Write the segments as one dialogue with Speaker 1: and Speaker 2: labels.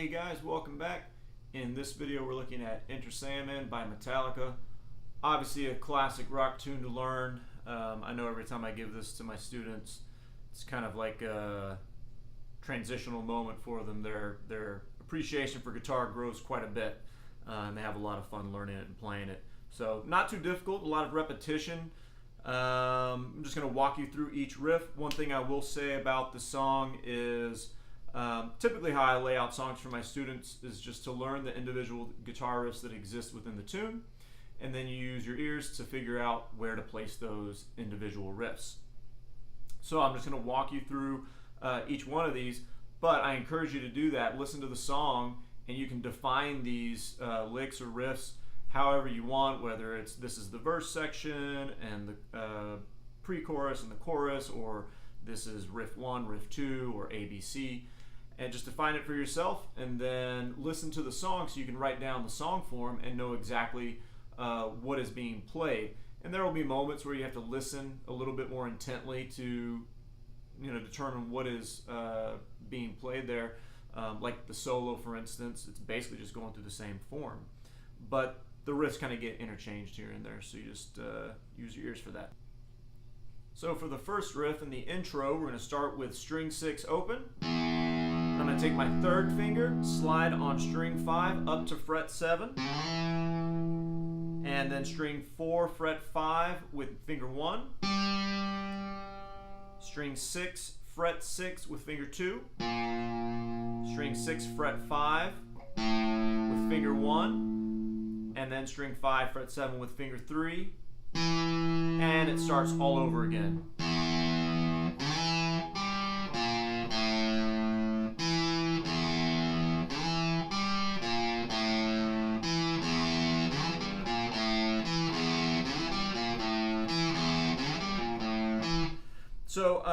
Speaker 1: Hey guys, welcome back. In this video we're looking at Enter Sandman by Metallica. Obviously a classic rock tune to learn. I know every time I give this to my students it's kind of like a transitional moment for them. Their appreciation for guitar grows quite a bit and they have a lot of fun learning it and playing it. So not too difficult, a lot of repetition. I'm just going to walk you through each riff. One thing I will say about the song is typically how I lay out songs for my students is just to learn the individual guitar riffs that exist within the tune, and then you use your ears to figure out where to place those individual riffs. So I'm just going to walk you through each one of these, but I encourage you to do that. Listen to the song and you can define these licks or riffs however you want, whether it's this is the verse section and the pre-chorus and the chorus, or this is riff 1, riff 2, or ABC, and just define it for yourself and then listen to the song so you can write down the song form and know exactly what is being played. And there will be moments where you have to listen a little bit more intently to determine what is being played there, like the solo for instance. It's basically just going through the same form, but the riffs kind of get interchanged here and there, so you just use your ears for that. So for the first riff in the intro, we're going to start with string 6 open. I'm going to take my third finger, slide on string 5 up to fret 7, and then string 4 fret 5 with finger 1, string 6 fret 6 with finger 2, string 6 fret 5 with finger 1, and then string 5 fret 7 with finger 3, and it starts all over again. So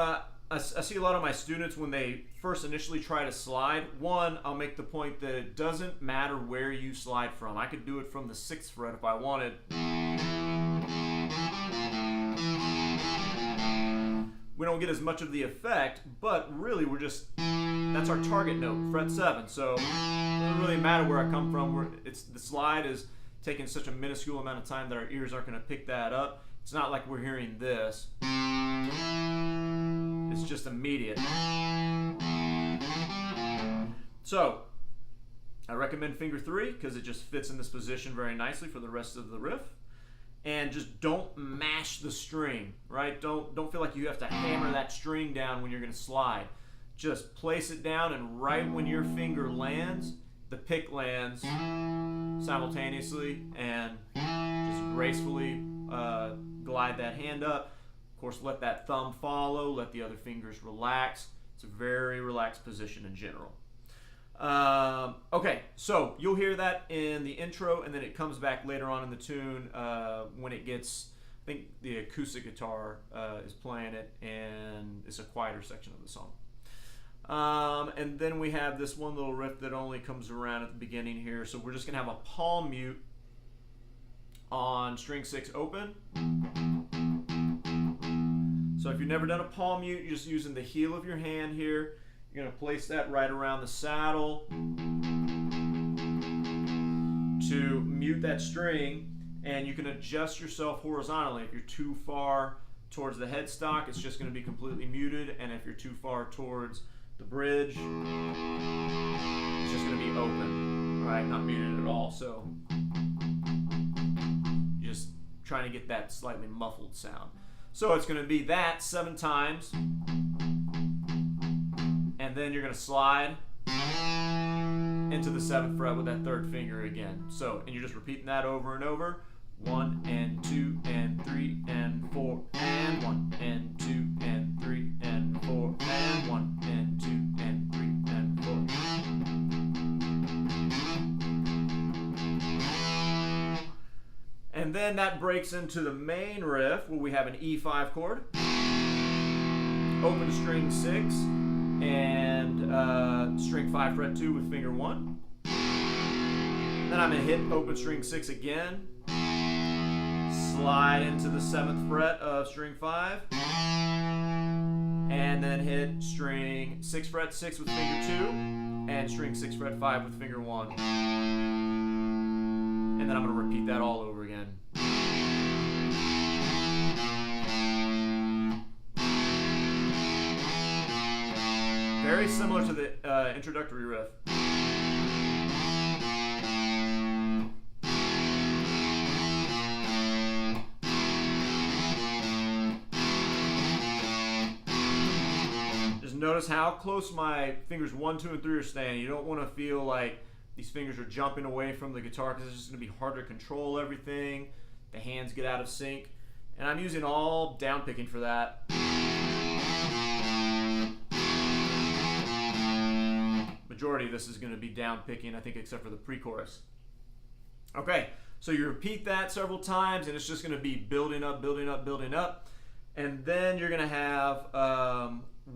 Speaker 1: I see a lot of my students when they first initially try to slide. One, I'll make the point that it doesn't matter where you slide from. I could do it from the 6th fret if I wanted. We don't get as much of the effect, but really that's our target note, fret 7. So it doesn't really matter where I come from. The slide is taking such a minuscule amount of time that our ears aren't going to pick that up. It's not like we're hearing this. It's just immediate. So I recommend finger 3 because it just fits in this position very nicely for the rest of the riff. And just don't mash the string, right? Don't feel like you have to hammer that string down when you're going to slide. Just place it down, and right when your finger lands, the pick lands simultaneously, and just gracefully glide that hand up. Of course, let that thumb follow, let the other fingers relax. It's a very relaxed position in general. Okay, so you'll hear that in the intro, and then it comes back later on in the tune when it gets, I think the acoustic guitar is playing it, and it's a quieter section of the song. And then we have this one little riff that only comes around at the beginning here, so we're just going to have a palm mute on string 6 open. So if you've never done a palm mute, you're just using the heel of your hand here. You're going to place that right around the saddle to mute that string, and you can adjust yourself horizontally. If you're too far towards the headstock, it's just going to be completely muted, and if you're too far towards the bridge, it's just going to be open, right? Not muted at all. So just trying to get that slightly muffled sound. So it's going to be that 7 times. And then you're going to slide into the 7th fret with that 3rd finger again. So, and you're just repeating that over and over. 1 and 2 and 3 and 4 and 1 and 2 and 3 and 4 and 1 and 2 and 3 and 4. And then that breaks into the main riff where we have an E5 chord, open string 6, and string 5 fret 2 with finger 1. Then I'm going to hit open string 6 again, slide into the 7th fret of string 5, and then hit string 6 fret 6 with finger 2, and string 6 fret 5 with finger 1. And then I'm going to repeat that all over again. Very similar to the introductory riff. Just notice how close my fingers 1, 2, and 3 are staying. You don't want to feel like these fingers are jumping away from the guitar because it's just going to be hard to control everything. The hands get out of sync. And I'm using all down picking for that. Majority of this is going to be down picking, I think, except for the pre-chorus. Okay, so you repeat that several times, and it's just going to be building up, building up, building up. And then you're going to have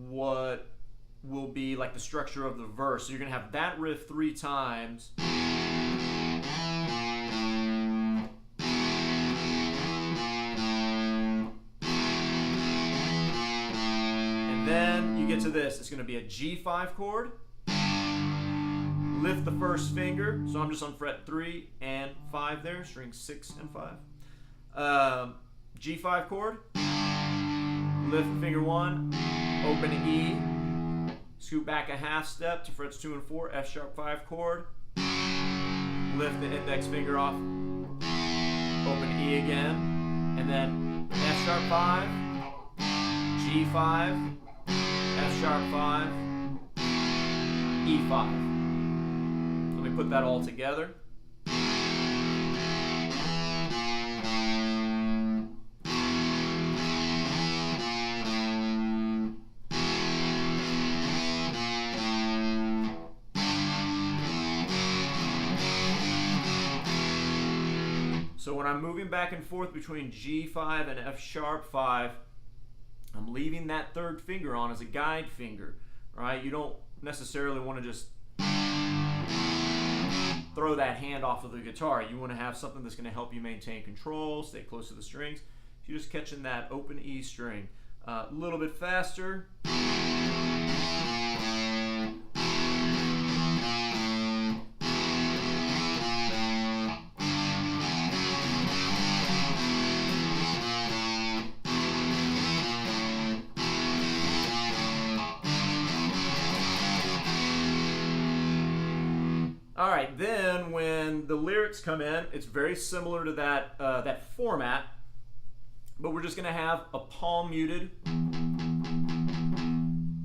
Speaker 1: what will be like the structure of the verse. So you're going to have that riff 3 times. And then you get to this. It's going to be a G5 chord. Lift the first finger. So I'm just on fret 3 and 5 there. String 6 and 5. G5 chord. Lift finger 1. Open E. Scoot back a half step to frets 2 and 4, F sharp 5 chord. Lift the index finger off. Open E again. And then F sharp 5, G5, F sharp 5, E5. Let me put that all together. So when I'm moving back and forth between G5 and F sharp 5, I'm leaving that third finger on as a guide finger, right? You don't necessarily want to just throw that hand off of the guitar. You want to have something that's going to help you maintain control, stay close to the strings. So you're just catching that open E string. A little bit faster. All right, then when the lyrics come in, it's very similar to that, that format, but we're just gonna have a palm muted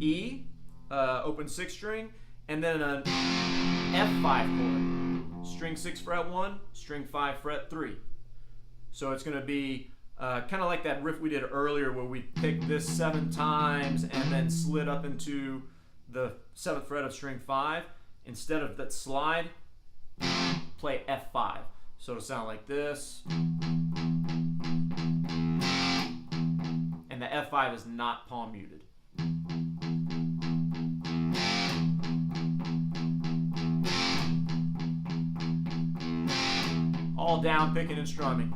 Speaker 1: E, open 6 string, and then an F5 chord, string 6 fret 1, string 5 fret 3. So it's gonna be kind of like that riff we did earlier where we picked this 7 times and then slid up into the 7th fret of string 5. Instead of that slide, play F5. So it'll sound like this. And the F5 is not palm muted. All down picking and strumming.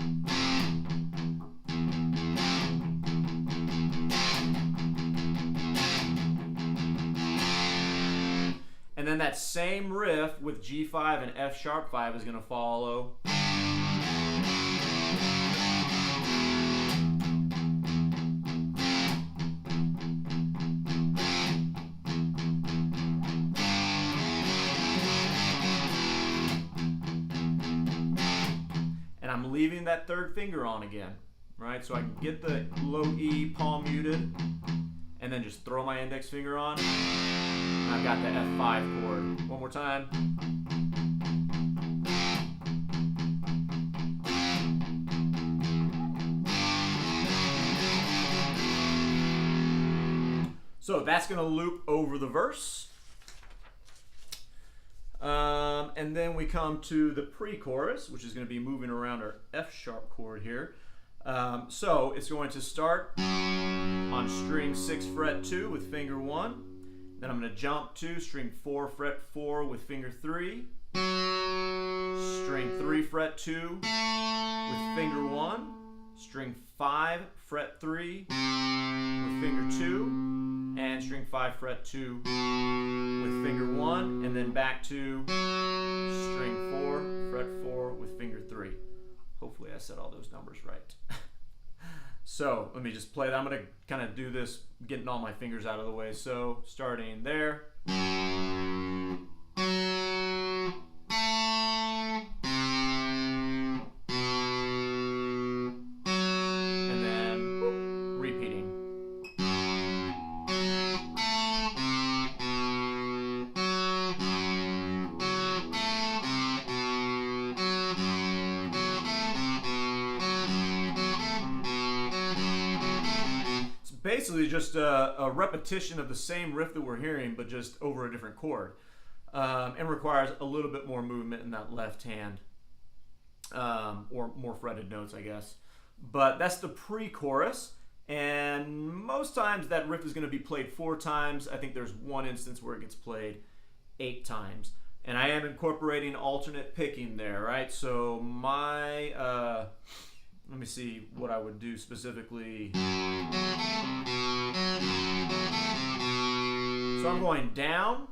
Speaker 1: And then that same riff with G5 and F sharp 5 is going to follow. And I'm leaving that third finger on again, right? So I can get the low E palm muted and then just throw my index finger on. I've got the F5 chord. One more time. So that's going to loop over the verse. And then we come to the pre-chorus, which is going to be moving around our F sharp chord here. So it's going to start on string 6 fret 2 with finger 1. Then I'm going to jump to string 4 fret 4 with finger 3, string 3 fret 2 with finger 1, string 5 fret 3 with finger 2, and string 5 fret 2 with finger 1, and then back to string 4 fret 4 with finger 3. Hopefully I said all those numbers right. So let me just play that. I'm going to kind of do this getting all my fingers out of the way. So starting there. And then repeating. Basically just a repetition of the same riff that we're hearing, but just over a different chord, and requires a little bit more movement in that left hand, or more fretted notes, I guess. But that's the pre-chorus, and most times that riff is going to be played 4 times. I think there's one instance where it gets played 8 times, and I am incorporating alternate picking there, right? So my let me see what I would do specifically. So I'm going down,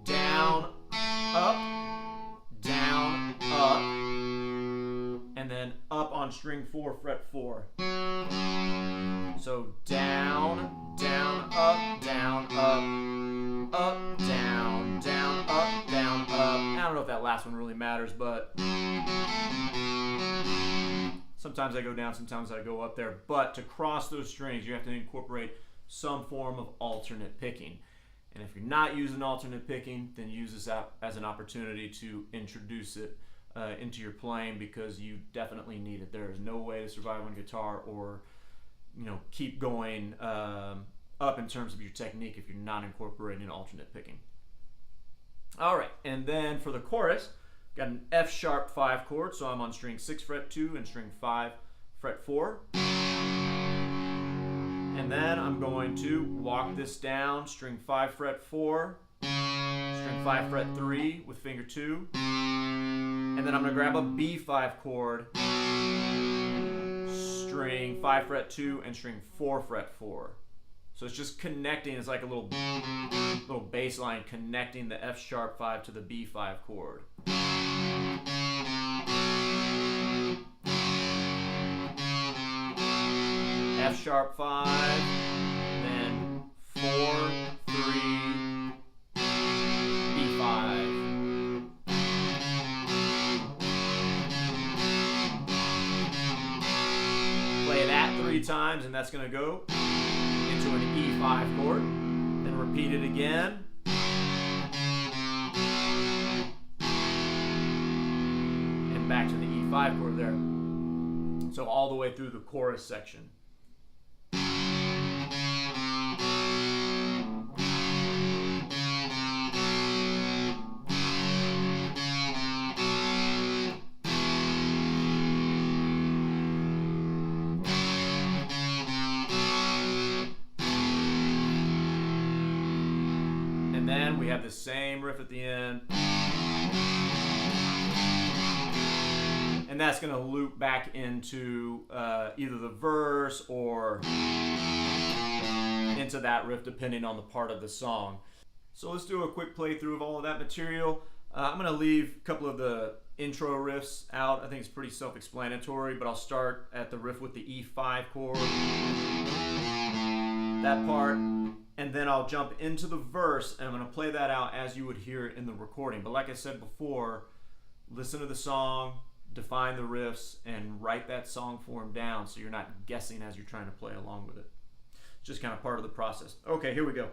Speaker 1: down, up, down, up, and then up on string 4, fret 4. So down, down, up, down, up, up, down, down, up, down, up. I don't know if that last one really matters, but sometimes I go down, sometimes I go up there. But to cross those strings, you have to incorporate some form of alternate picking. And if you're not using alternate picking, then use this as an opportunity to introduce it into your playing, because you definitely need it. There is no way to survive on guitar or keep going up in terms of your technique if you're not incorporating alternate picking. All right, and then for the chorus, got an F sharp 5 chord, so I'm on string 6 fret 2 and string 5 fret 4. And then I'm going to walk this down, string 5 fret 4, string 5 fret 3 with finger 2, and then I'm going to grab a B5 chord, string 5 fret 2 and string 4 fret 4. So it's just connecting, it's like a little bass line connecting the F sharp 5 to the B5 chord. F sharp 5, then 4, 3, B5. Play that 3 times, and that's going to go into an E5 chord. Then repeat it again. And back to the E5 chord there. So all the way through the chorus section. And then we have the same riff at the end. And that's going to loop back into either the verse or into that riff, depending on the part of the song. So let's do a quick playthrough of all of that material. I'm going to leave a couple of the intro riffs out. I think it's pretty self-explanatory, but I'll start at the riff with the E5 chord, that part, and then I'll jump into the verse, and I'm going to play that out as you would hear it in the recording. But like I said before, listen to the song, define the riffs, and write that song form down so you're not guessing as you're trying to play along with it. It's just kind of part of the process. Okay, here we go.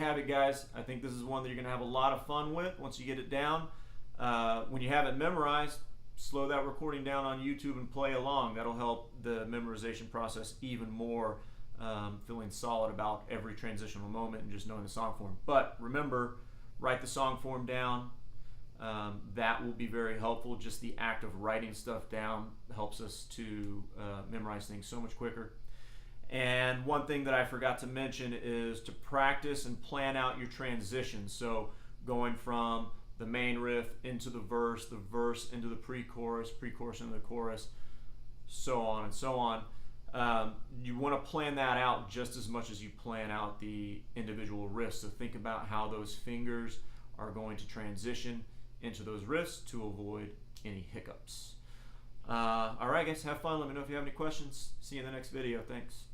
Speaker 1: have it, guys. I think this is one that you're going to have a lot of fun with once you get it down. When you have it memorized, slow that recording down on YouTube and play along. That'll help the memorization process even more, feeling solid about every transitional moment and just knowing the song form. But remember, write the song form down. That will be very helpful. Just the act of writing stuff down helps us to memorize things so much quicker. And one thing that I forgot to mention is to practice and plan out your transitions. So going from the main riff into the verse into the pre-chorus, pre-chorus into the chorus, so on and so on. You want to plan that out just as much as you plan out the individual riffs. So think about how those fingers are going to transition into those riffs to avoid any hiccups. All right, guys, have fun. Let me know if you have any questions. See you in the next video. Thanks.